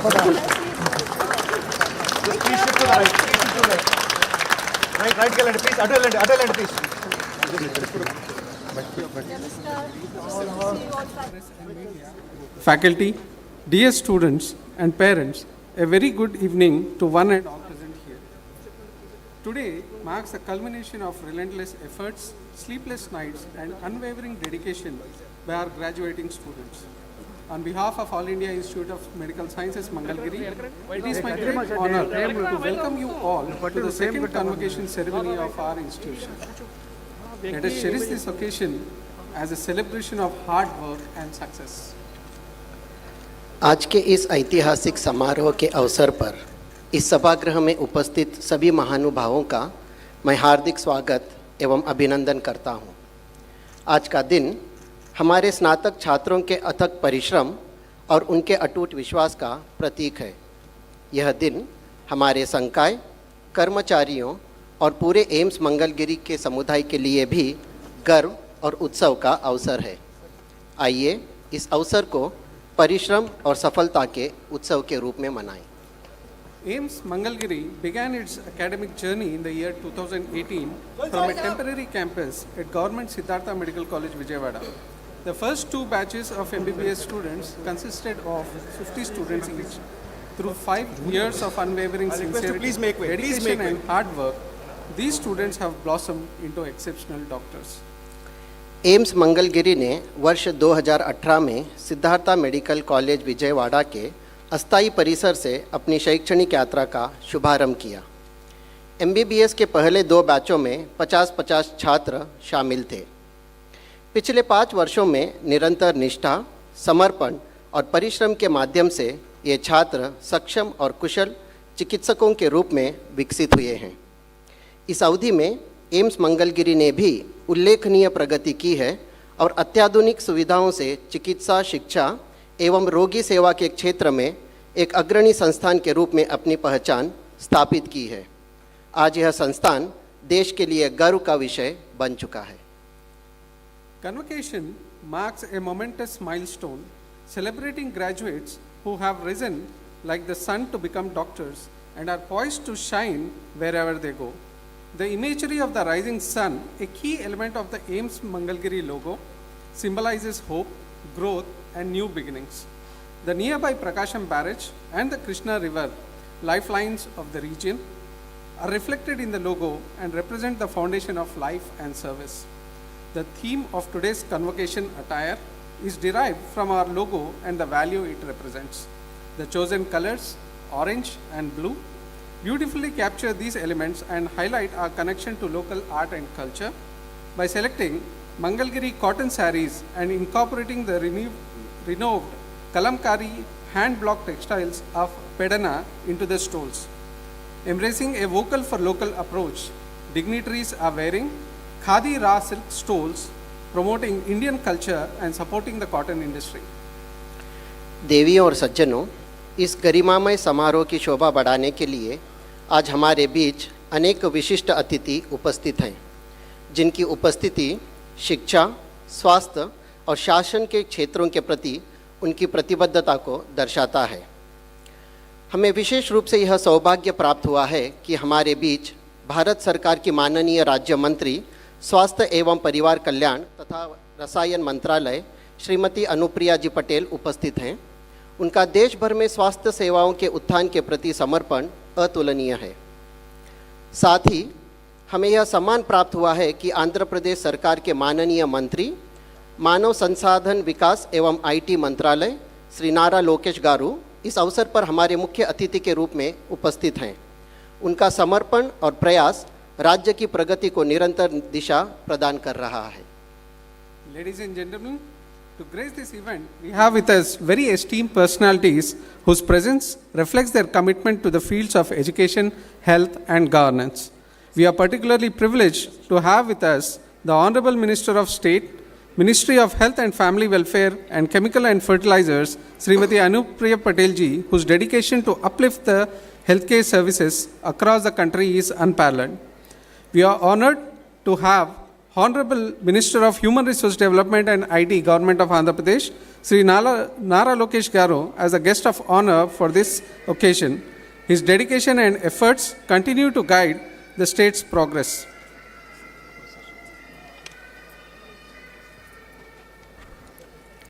Please shift to the right. Please shift to the right. Right వెళ్ళండి please. అటు వెళ్ళండి please. Faculty, dear students and parents, a very good evening to one and all present here. Today marks the culmination of relentless efforts, sleepless nights and unwavering dedication by our graduating students. On behalf of All India Institute of Medical Sciences, Mangalgiri, it is my great honor to welcome you all to the second convocation ceremony of our institution. Let us cherish this occasion as a celebration of hard work and success. आज के इस ऐतिहासिक समारोह के अवसर पर इस सभागृह में उपस्थित सभी महानुभावों का मैं हार्दिक स्वागत एवं अभिनंदन करता हूं। आज का दिन हमारे स्नातक छात्रों के अथक परिश्रम और उनके अटूट विश्वास का प्रतीक है। यह दिन हमारे संकाय, कर्मचारियों और पूरे एम्स मंगलगिरी के समुदाय के लिए भी गर्व और उत्सव का अवसर है। आइए इस अवसर को परिश्रम और सफलता के उत्सव के रूप में मनाएं। AIIMS Mangalgiri began its academic journey in the year 2018 from a temporary campus at Government Siddhartha Medical College, Vijayawada. The first two batches of MBBS students consisted of 50 students each. Through 5 years of unwavering sincerity, dedication and hard work, these students have blossomed into exceptional doctors. AIIMS Mangalagiri ने वर्ष 2018 में Siddhartha medical college Vijayawada के अस्थायी परिसर से अपनी शैक्षणिक यात्रा का शुभारंभ किया। MBBS के पहले 2 बैचों में 50-50 छात्र शामिल थे। पिछले 5 वर्षों में निरंतर निष्ठा, समर्पण और परिश्रम के माध्यम से ये छात्र सक्षम और कुशल चिकित्सकों के रूप में विकसित हुए हैं। इस अवधि में एम्स मंगलगिरी ने भी उल्लेखनीय प्रगति की है और अत्याधुनिक सुविधाओं से चिकित्सा शिक्षा एवं रोगी सेवा के क्षेत्र में एक अग्रणी संस्थान के रूप में अपनी पहचान स्थापित की है। आज यह संस्थान देश के लिए गर्व का विषय बन चुका है। Convocation marks a momentous milestone celebrating graduates who have risen like the sun to become doctors and are poised to shine wherever they go. The imagery of the rising sun, a key element of the AIIMS Mangalgiri logo, symbolizes hope, growth and new beginnings. The nearby Prakasham Barrage and the Krishna River, lifelines of the region, are reflected in the logo and represent the foundation of life and service. The theme of today's convocation attire is derived from our logo and the value it represents. The chosen colors, orange and blue, beautifully capture these elements and highlight our connection to local art and culture by selecting Mangalgiri cotton sarees and incorporating the renowned Kalamkari hand-block textiles of Pedana into the stoles. Embracing a vocal for local approach, dignitaries are wearing Khadi Ra silk stoles, promoting Indian culture and supporting the cotton industry. देवियों और सज्जनों, इस गरिमामय समारोह की शोभा बढ़ाने के लिए आज हमारे बीच अनेक विशिष्ट अतिथि उपस्थित हैं, जिनकी उपस्थिति शिक्षा, स्वास्थ्य और शासन के क्षेत्रों के प्रति उनकी प्रतिबद्धता को दर्शाता है। हमें विशेष रूप से यह सौभाग्य प्राप्त हुआ है कि हमारे बीच भारत सरकार की माननीय राज्य मंत्री स्वास्थ्य एवं परिवार कल्याण तथा रसायन मंत्रालय श्रीमती अनुप्रिया जी पटेल उपस्थित हैं। उनका देश भर में स्वास्थ्य सेवाओं के उत्थान के प्रति समर्पण अतुलनीय है। साथ ही हमें यह सम्मान प्राप्त हुआ है कि आंध्र प्रदेश सरकार के माननीय मंत्री मानव संसाधन विकास एवं IT मंत्रालय श्री नारा लोकेश गारू इस अवसर पर हमारे मुख्य अतिथि के रूप में उपस्थित हैं। उनका समर्पण और प्रयास राज्य की प्रगति को निरंतर दिशा प्रदान कर रहा है। Ladies and gentlemen, to grace this event, we have with us very esteemed personalities whose presence reflects their commitment to the fields of education, health and governance. We are particularly privileged to have with us the Honorable Minister of State, Ministry of Health and Family Welfare and Chemical and Fertilizers, Srimati Anupriya Patel ji, whose dedication to uplift the healthcare services across the country is unparalleled. We are honored to have Honorable Minister of Human Resource Development and IT, Government of Andhra Pradesh, Sri Nara Lokesh Garu, as a guest of honor for this occasion. His dedication and efforts continue to guide the state's progress.